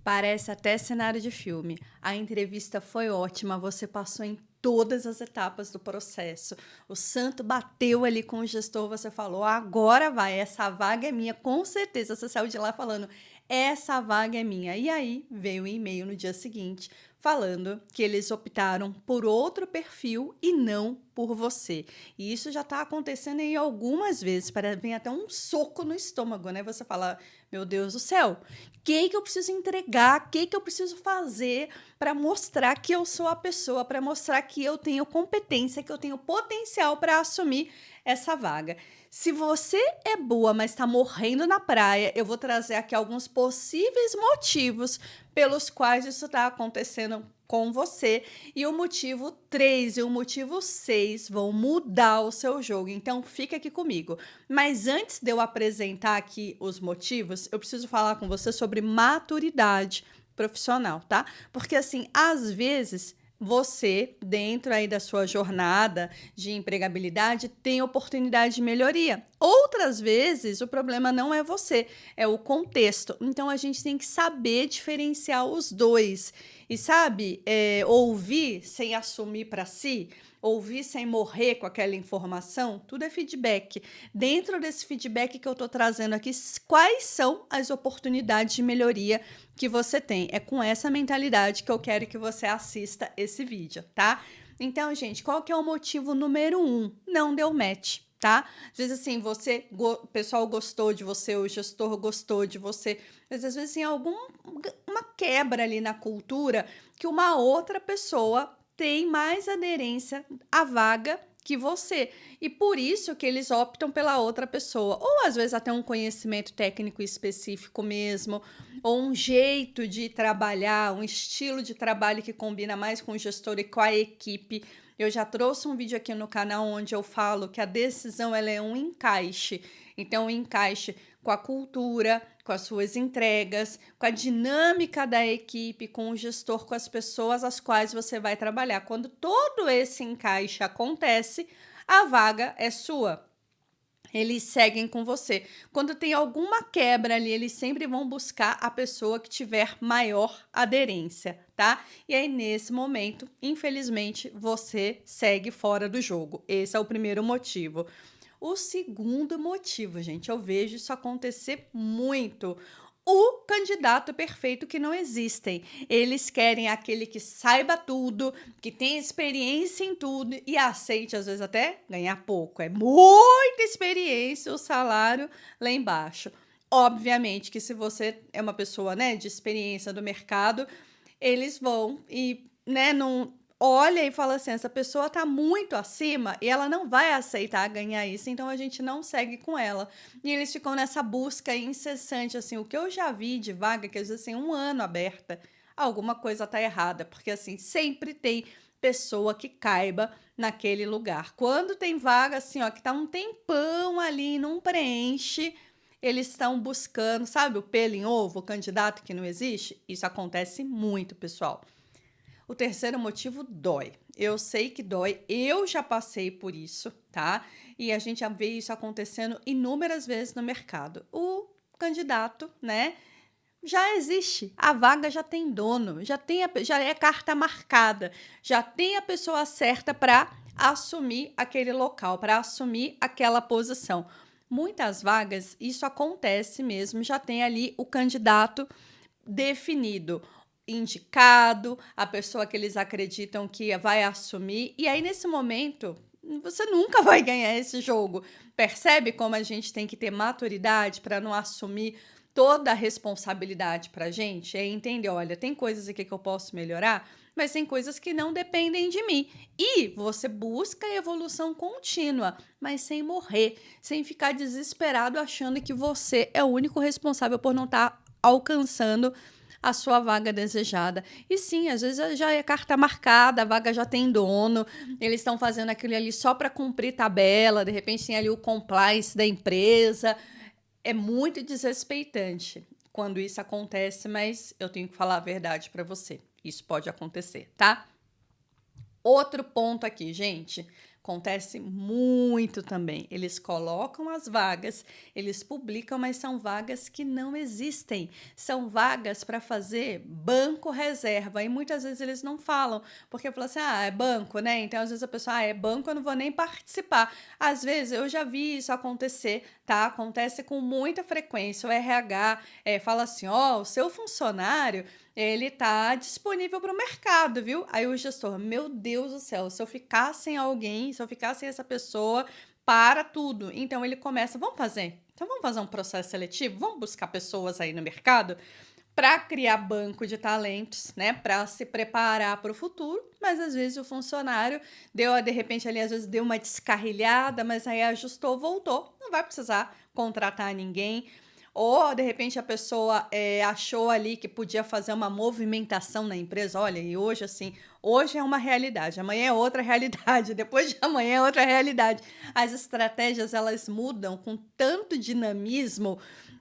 Parece até cenário de filme. A entrevista foi ótima, você passou em todas as etapas do processo. O santo bateu ali com o gestor, você falou: agora vai, essa vaga é minha, com certeza. Você saiu de lá falando: essa vaga é minha. E aí veio o e-mail no dia seguinte falando que eles optaram por outro perfil e não por você. E isso já está acontecendo aí algumas vezes, para vem até um soco no estômago, né? Você fala: meu Deus do céu, o que eu preciso entregar? O que eu preciso fazer para mostrar que eu sou a pessoa, para mostrar que eu tenho competência, que eu tenho potencial para assumir essa vaga? Se você é boa, mas está morrendo na praia, eu vou trazer aqui alguns possíveis motivos pelos quais isso está acontecendo com você. E o motivo 3 e o motivo 6 vão mudar o seu jogo. Então, fica aqui comigo. Mas antes de eu apresentar aqui os motivos, eu preciso falar com você sobre maturidade profissional, tá? Porque, assim, às vezes você, dentro aí da sua jornada de empregabilidade, tem oportunidade de melhoria. Outras vezes, o problema não é você, é o contexto. Então, a gente tem que saber diferenciar os dois. E sabe, ouvir sem assumir para si, ouvir sem morrer com aquela informação, tudo é feedback. Dentro desse feedback que eu estou trazendo aqui, quais são as oportunidades de melhoria que você tem? É com essa mentalidade que eu quero que você assista esse vídeo, tá? Então, gente, qual que é o motivo número 1? Não deu match. Tá? Às vezes, assim, o pessoal gostou de você, o gestor gostou de você, mas às vezes tem uma quebra ali na cultura que uma outra pessoa tem mais aderência à vaga que você. E por isso que eles optam pela outra pessoa. Ou às vezes até um conhecimento técnico específico mesmo, ou um jeito de trabalhar, um estilo de trabalho que combina mais com o gestor e com a equipe. Eu já trouxe um vídeo aqui no canal onde eu falo que a decisão ela é um encaixe. Então, um encaixe com a cultura, com as suas entregas, com a dinâmica da equipe, com o gestor, com as pessoas às quais você vai trabalhar. Quando todo esse encaixe acontece, a vaga é sua. Eles seguem com você. Quando tem alguma quebra ali, eles sempre vão buscar a pessoa que tiver maior aderência, tá? E aí, nesse momento, infelizmente, você segue fora do jogo. Esse é o primeiro motivo. O segundo motivo, gente, eu vejo isso acontecer muito. O candidato perfeito que não existem. Eles querem aquele que saiba tudo, que tem experiência em tudo e aceite, às vezes, até ganhar pouco. É muita experiência, o salário lá embaixo. Obviamente que se você é uma pessoa, né, de experiência do mercado, eles vão e, né, não olha e fala assim, essa pessoa está muito acima e ela não vai aceitar ganhar isso, então a gente não segue com ela. E eles ficam nessa busca incessante, assim, o que eu já vi de vaga, que às vezes assim, 1 ano aberta, alguma coisa tá errada, porque assim, sempre tem pessoa que caiba naquele lugar. Quando tem vaga, assim, ó, que tá um tempão ali e não preenche, eles estão buscando, sabe, o pelo em ovo, o candidato que não existe? Isso acontece muito, pessoal. O terceiro motivo dói. Eu sei que dói, eu já passei por isso, tá? E a gente já vê isso acontecendo inúmeras vezes no mercado. O candidato, né? Já existe, a vaga já tem dono, já é carta marcada, já tem a pessoa certa para assumir aquele local, para assumir aquela posição. Muitas vagas, isso acontece mesmo, já tem ali o candidato definido, indicado, a pessoa que eles acreditam que vai assumir, e aí nesse momento você nunca vai ganhar esse jogo. Percebe como a gente tem que ter maturidade para não assumir toda a responsabilidade para a gente? É entender, olha, tem coisas aqui que eu posso melhorar, mas tem coisas que não dependem de mim. E você busca evolução contínua, mas sem morrer, sem ficar desesperado achando que você é o único responsável por não estar alcançando a sua vaga desejada. E sim, às vezes já é carta marcada, a vaga já tem dono, eles estão fazendo aquilo ali só para cumprir tabela, de repente tem ali o compliance da empresa. É muito desrespeitante quando isso acontece, mas eu tenho que falar a verdade para você. Isso pode acontecer, tá? Outro ponto aqui, gente. Acontece muito também. Eles colocam as vagas, eles publicam, mas são vagas que não existem. São vagas para fazer banco reserva. E muitas vezes eles não falam, porque falam assim: é banco, né? Então, às vezes a pessoa, é banco, eu não vou nem participar. Às vezes eu já vi isso acontecer, tá? Acontece com muita frequência. O RH fala assim: o seu funcionário, ele tá disponível para o mercado, viu? Aí o gestor, meu Deus do céu, se eu ficar sem alguém, se eu ficar sem essa pessoa, para tudo. Então ele começa, vamos fazer? Então vamos fazer um processo seletivo? Vamos buscar pessoas aí no mercado para criar banco de talentos, né? Para se preparar para o futuro. Mas às vezes o funcionário de repente ali, às vezes deu uma descarrilhada, mas aí ajustou, voltou. Não vai precisar contratar ninguém. Ou, de repente, a pessoa achou ali que podia fazer uma movimentação na empresa. Olha, e hoje, assim, hoje é uma realidade, amanhã é outra realidade, depois de amanhã é outra realidade. As estratégias, elas mudam com tanto dinamismo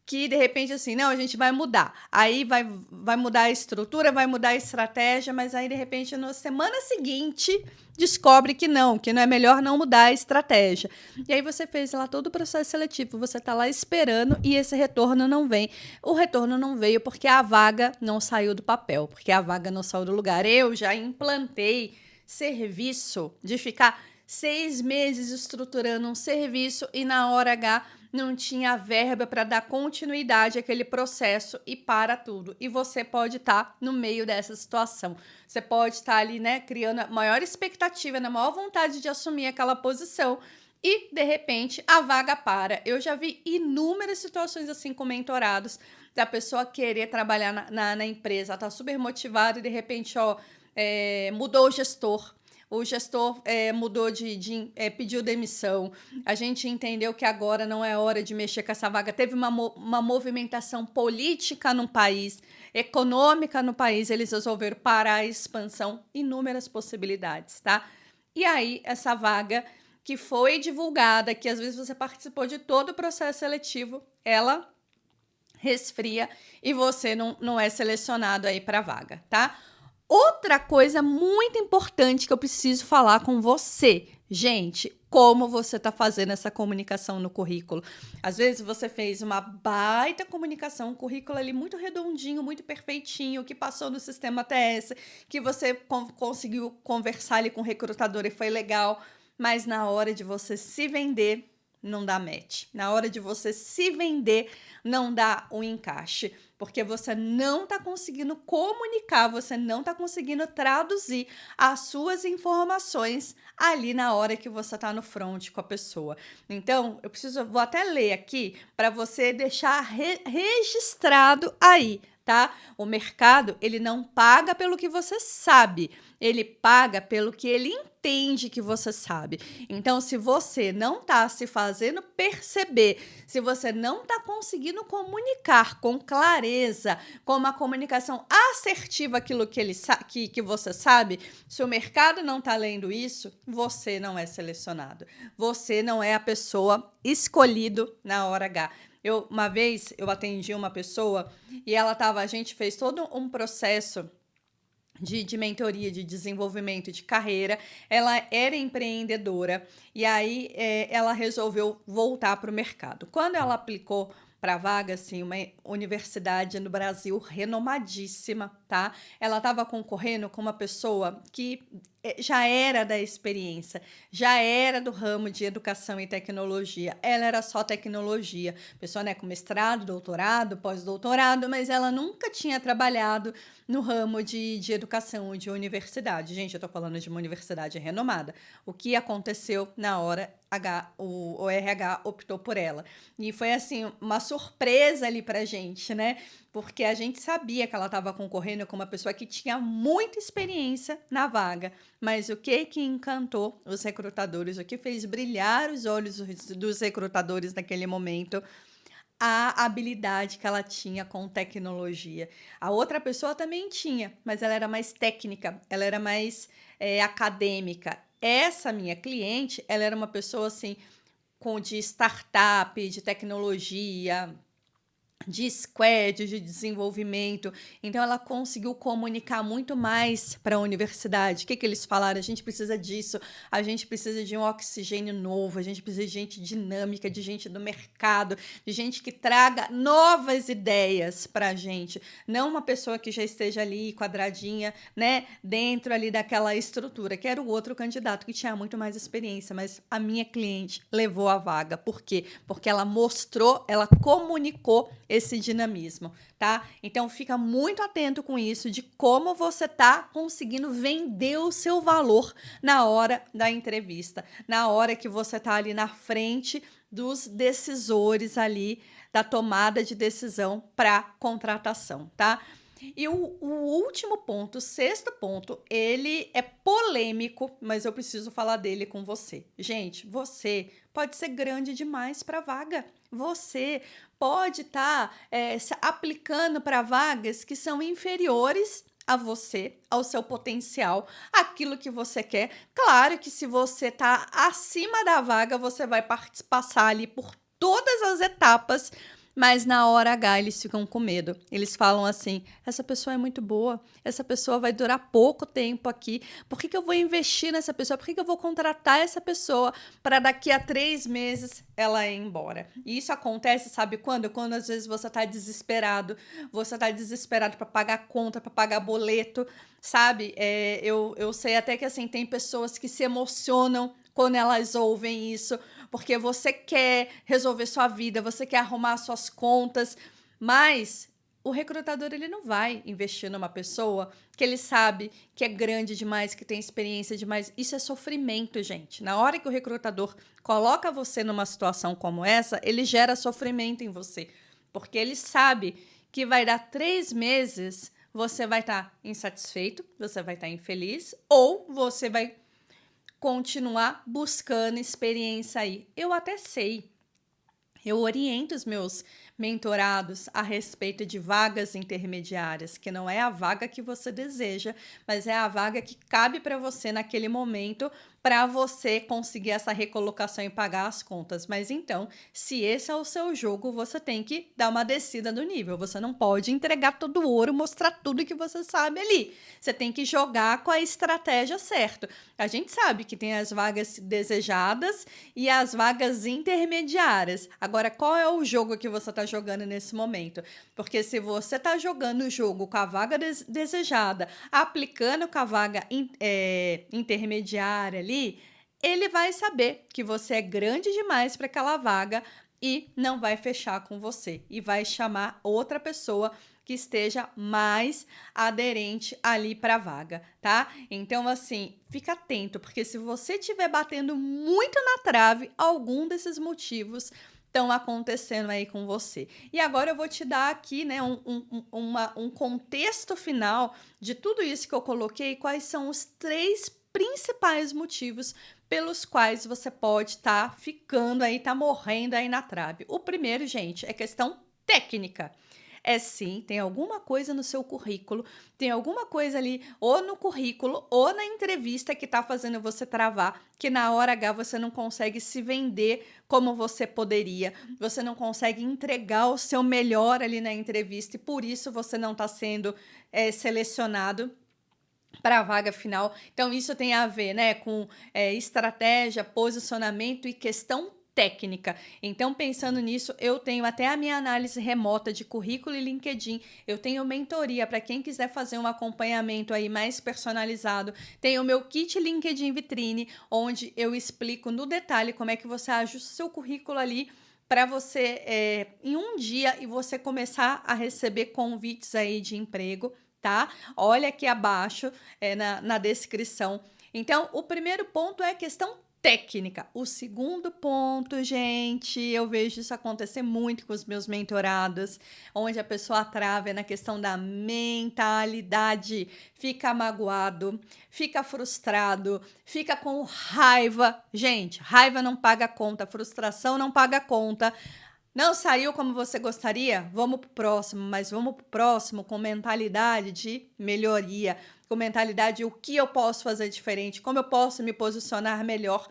que, de repente, assim, não, a gente vai mudar. Aí vai mudar a estrutura, vai mudar a estratégia, mas aí, de repente, na semana seguinte, descobre que não é melhor não mudar a estratégia. E aí você fez lá todo o processo seletivo, você está lá esperando e esse retorno não vem. O retorno não veio porque a vaga não saiu do papel, porque a vaga não saiu do lugar. Eu já implantei serviço de ficar 6 meses estruturando um serviço e na hora H não tinha verba para dar continuidade àquele processo e para tudo. E você pode estar no meio dessa situação. Você pode estar ali, né, criando a maior expectativa, na maior vontade de assumir aquela posição e, de repente, a vaga para. Eu já vi inúmeras situações assim com mentorados, da pessoa querer trabalhar na empresa, ela tá super motivada e, de repente, mudou o gestor. O gestor mudou pediu demissão. A gente entendeu que agora não é hora de mexer com essa vaga. Teve uma movimentação política no país, econômica no país. Eles resolveram parar a expansão, inúmeras possibilidades, tá? E aí, essa vaga que foi divulgada, que às vezes você participou de todo o processo seletivo, ela resfria e você não é selecionado aí para a vaga, tá? Outra coisa muito importante que eu preciso falar com você, gente, como você está fazendo essa comunicação no currículo. Às vezes você fez uma baita comunicação, um currículo ali muito redondinho, muito perfeitinho, que passou no sistema ATS, que você conseguiu conversar ali com o recrutador e foi legal, mas na hora de você se vender, não dá match. Na hora de você se vender, não dá o encaixe, porque você não está conseguindo comunicar, você não está conseguindo traduzir as suas informações ali na hora que você está no front com a pessoa. Então, vou até ler aqui para você deixar registrado aí, tá? O mercado, ele não paga pelo que você sabe, ele paga pelo que ele entende que você sabe. Então, se você não está se fazendo perceber, se você não está conseguindo comunicar com clareza, com uma comunicação assertiva aquilo que você sabe, se o mercado não está lendo isso, você não é selecionado. Você não é a pessoa escolhido na hora H. Uma vez eu atendi uma pessoa e a gente fez todo um processo de mentoria, de desenvolvimento de carreira. Ela era empreendedora e aí ela resolveu voltar para o mercado. Quando ela aplicou para a vaga, assim, uma universidade no Brasil renomadíssima, tá? Ela estava concorrendo com uma pessoa que já era da experiência, já era do ramo de educação e tecnologia. Ela era só tecnologia, pessoa, né, com mestrado, doutorado, pós-doutorado, mas ela nunca tinha trabalhado no ramo de educação, de universidade. Gente, eu tô falando de uma universidade renomada. O que aconteceu na hora o RH optou por ela. E foi, assim, uma surpresa ali pra gente, né? Porque a gente sabia que ela estava concorrendo com uma pessoa que tinha muita experiência na vaga. Mas o que encantou os recrutadores, o que fez brilhar os olhos dos recrutadores naquele momento, a habilidade que ela tinha com tecnologia. A outra pessoa também tinha, mas ela era mais técnica, ela era mais acadêmica. Essa minha cliente, ela era uma pessoa assim, de startup, de tecnologia, de squad, de desenvolvimento. Então, ela conseguiu comunicar muito mais para a universidade. O que eles falaram? A gente precisa disso, a gente precisa de um oxigênio novo, a gente precisa de gente dinâmica, de gente do mercado, de gente que traga novas ideias para a gente. Não uma pessoa que já esteja ali quadradinha, né, dentro ali daquela estrutura, que era o outro candidato que tinha muito mais experiência, mas a minha cliente levou a vaga. Por quê? Porque ela mostrou, ela comunicou esse dinamismo, tá? Então fica muito atento com isso de como você tá conseguindo vender o seu valor na hora da entrevista, na hora que você tá ali na frente dos decisores ali da tomada de decisão para contratação, tá? E o último ponto, o sexto ponto, ele é polêmico, mas eu preciso falar dele com você. Gente, você pode ser grande demais para vaga. Você pode estar se aplicando para vagas que são inferiores a você, ao seu potencial, aquilo que você quer. Claro que se você está acima da vaga, você vai passar ali por todas as etapas, mas na hora H eles ficam com medo. Eles falam assim: essa pessoa é muito boa, essa pessoa vai durar pouco tempo aqui. Por que eu vou investir nessa pessoa? Por que eu vou contratar essa pessoa para daqui a 3 meses ela ir embora? E isso acontece, sabe quando? Quando às vezes você tá desesperado para pagar conta, para pagar boleto, sabe? Eu sei até que assim, tem pessoas que se emocionam quando elas ouvem isso, porque você quer resolver sua vida, você quer arrumar suas contas, mas o recrutador ele não vai investir numa pessoa que ele sabe que é grande demais, que tem experiência demais. Isso é sofrimento, gente. Na hora que o recrutador coloca você numa situação como essa, ele gera sofrimento em você, porque ele sabe que vai dar 3 meses, você vai estar insatisfeito, você vai estar infeliz, ou você vai continuar buscando experiência aí. Eu até sei, eu oriento os meus mentorados a respeito de vagas intermediárias, que não é a vaga que você deseja, mas é a vaga que cabe para você naquele momento, para você conseguir essa recolocação e pagar as contas. Mas então, se esse é o seu jogo, você tem que dar uma descida do nível. Você não pode entregar todo o ouro, mostrar tudo que você sabe ali. Você tem que jogar com a estratégia certa. A gente sabe que tem as vagas desejadas e as vagas intermediárias. Agora, qual é o jogo que você está jogando nesse momento? Porque se você está jogando o jogo com a vaga desejada, aplicando com a vaga intermediária ali, ele vai saber que você é grande demais para aquela vaga e não vai fechar com você e vai chamar outra pessoa que esteja mais aderente ali para a vaga, tá? Então, assim, fica atento, porque se você estiver batendo muito na trave, algum desses motivos estão acontecendo aí com você. E agora eu vou te dar aqui, né, um contexto final de tudo isso que eu coloquei, quais são os 3 principais motivos pelos quais você pode estar ficando aí, tá morrendo aí na trave. O primeiro, gente, é questão técnica. É sim, tem alguma coisa no seu currículo, tem alguma coisa ali, ou no currículo, ou na entrevista que tá fazendo você travar, que na hora H você não consegue se vender como você poderia, você não consegue entregar o seu melhor ali na entrevista e por isso você não tá sendo selecionado para a vaga final. Então, isso tem a ver, né, com estratégia, posicionamento e questão técnica. Então, pensando nisso, eu tenho até a minha análise remota de currículo e LinkedIn. Eu tenho mentoria para quem quiser fazer um acompanhamento aí mais personalizado. Tenho o meu kit LinkedIn Vitrine, onde eu explico no detalhe como é que você ajusta o seu currículo ali para você, em um dia, e você começar a receber convites aí de emprego, tá? Olha aqui abaixo, na descrição. Então, o primeiro ponto é questão técnica. O segundo ponto, gente, eu vejo isso acontecer muito com os meus mentorados, onde a pessoa trava na questão da mentalidade, fica magoado, fica frustrado, fica com raiva. Gente, raiva não paga conta, frustração não paga conta. Não saiu como você gostaria? Vamos pro próximo, mas vamos pro próximo com mentalidade de melhoria, com mentalidade de o que eu posso fazer diferente, como eu posso me posicionar melhor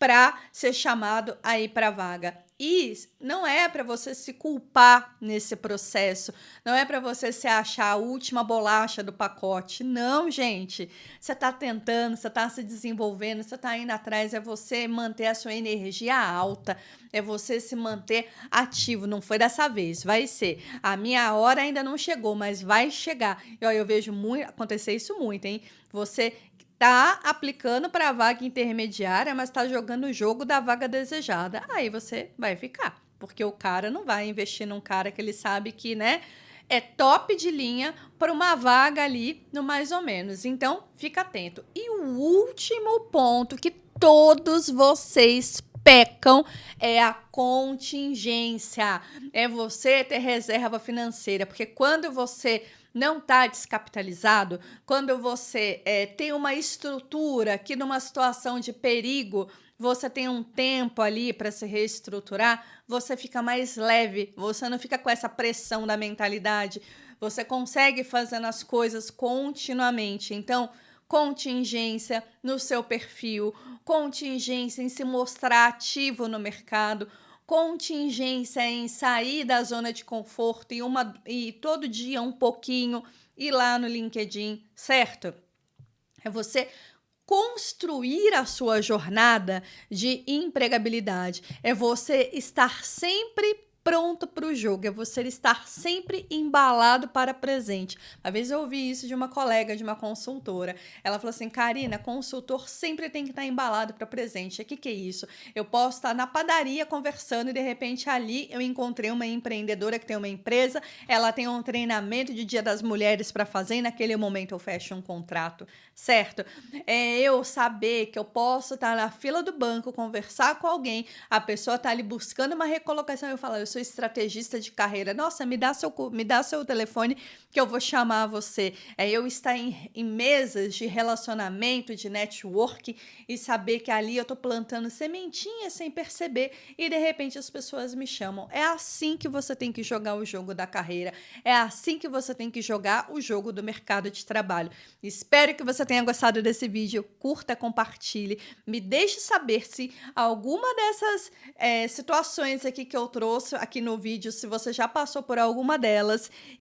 para ser chamado aí para vaga. E não é para você se culpar nesse processo, não é para você se achar a última bolacha do pacote. Não, gente. Você está tentando, você está se desenvolvendo, você está indo atrás, é você manter a sua energia alta, é você se manter ativo. Não foi dessa vez, vai ser. A minha hora ainda não chegou, mas vai chegar. Eu vejo muito acontecer isso muito, hein? Você tá aplicando para a vaga intermediária, mas tá jogando o jogo da vaga desejada. Aí você vai ficar, porque o cara não vai investir num cara que ele sabe que, né, é top de linha para uma vaga ali no mais ou menos. Então, fica atento. E o último ponto que todos vocês pecam é a contingência. É você ter reserva financeira, porque quando você não está descapitalizado, quando você tem uma estrutura que numa situação de perigo você tem um tempo ali para se reestruturar, você fica mais leve, você não fica com essa pressão da mentalidade, você consegue fazendo as coisas continuamente. Então, contingência no seu perfil, contingência em se mostrar ativo no mercado, contingência em sair da zona de conforto e todo dia um pouquinho ir lá no LinkedIn, certo? É você construir a sua jornada de empregabilidade. É você estar sempre pronto para o jogo, é você estar sempre embalado para presente. Uma vez eu ouvi isso de uma colega, de uma consultora. Ela falou assim: Karina, consultor sempre tem que estar embalado para presente. O que é isso? Eu posso estar na padaria conversando e de repente ali eu encontrei uma empreendedora que tem uma empresa, ela tem um treinamento de Dia das Mulheres para fazer e naquele momento eu fecho um contrato, certo? É eu saber que eu posso estar na fila do banco, conversar com alguém, a pessoa está ali buscando uma recolocação, eu falo: eu sou estrategista de carreira. Nossa, me dá seu telefone que eu vou chamar você. É eu estar em mesas de relacionamento, de network e saber que ali eu tô plantando sementinhas sem perceber e de repente as pessoas me chamam. É assim que você tem que jogar o jogo da carreira. É assim que você tem que jogar o jogo do mercado de trabalho. Espero que você tenha gostado desse vídeo. Curta, compartilhe. Me deixe saber se alguma dessas situações aqui que eu trouxe aqui no vídeo, se você já passou por alguma delas